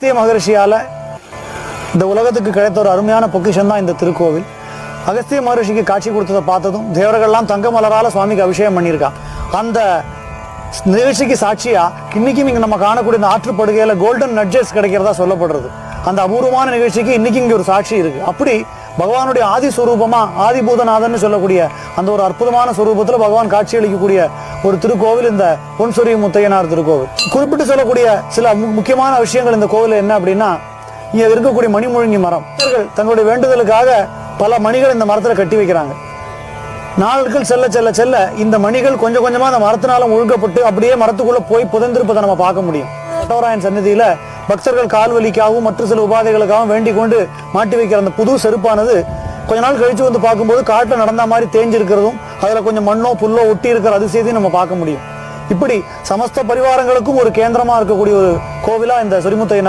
அகஸ்திய மகரிஷியால இந்த உலகத்துக்கு கிடைத்த ஒரு அருமையான பொக்கிஷம் தான் இந்த திருக்கோவில். அகஸ்திய மகரிஷிக்கு காட்சி கொடுத்ததை பார்த்ததும் தேவர்கள்லாம் தங்க மலரால சுவாமிக்கு அபிஷேகம் பண்ணியிருக்கா. அந்த நிகழ்ச்சிக்கு சாட்சியா இன்னைக்கும் இங்க நம்ம காணக்கூடிய இந்த ஆற்றுப்படுகையில கோல்டன் நட்ஜஸ் கிடைக்கிறதா சொல்லப்படுறது. அந்த அபூர்வமான நிகழ்ச்சிக்கு இன்னைக்கு இங்க ஒரு சாட்சி இருக்கு. அப்படி பகவானுடைய ஆதி ஸ்வரூபமா ஆதிபூதநாதன் சொல்லக்கூடிய அந்த ஒரு அற்புதமான ஸ்வரூபத்துல பகவான் காட்சி அளிக்கக்கூடிய ஒரு திருக்கோவில் இந்த பொன்சொரிய முத்தையனார் திருக்கோவில். குறிப்பிட்டு சொல்லக்கூடிய சில முக்கியமான விஷயங்கள் இந்த கோவில் என்ன அப்படின்னா, இங்க இருக்கக்கூடிய மணிமுழுங்கி மரம், தங்களுடைய வேண்டுதலுக்காக பல மணிகள் இந்த மரத்துல கட்டி வைக்கிறாங்க. நாட்கள் செல்ல செல்ல செல்ல இந்த மணிகள் கொஞ்சம் கொஞ்சமா அந்த மரத்தினால ஒழுங்கப்பட்டு அப்படியே மரத்துக்குள்ள போய் புதைந்திருப்பதை நம்ம பார்க்க முடியும். கட்டவராயன் சன்னதியில பக்தர்கள் கால்வலிக்காகவும் மற்ற சில உபாதைகளுக்காகவும் வேண்டிக் கொண்டு மாட்டி வைக்கிற அந்த புது செருப்பானது கொஞ்ச நாள் கழிச்சு வந்து பார்க்கும்போது காட்டில் நடந்த மாதிரி தேஞ்சிருக்கிறதும் அதுல கொஞ்சம் மண்ணோ புல்லோ ஒட்டி இருக்கிற அதிசயத்தையும் நம்ம பார்க்க முடியும். இப்படி சமஸ்த பரிவாரங்களுக்கும் ஒரு கேந்திரமா இருக்கக்கூடிய ஒரு கோவிலா இந்த சொரிமுத்தையனார்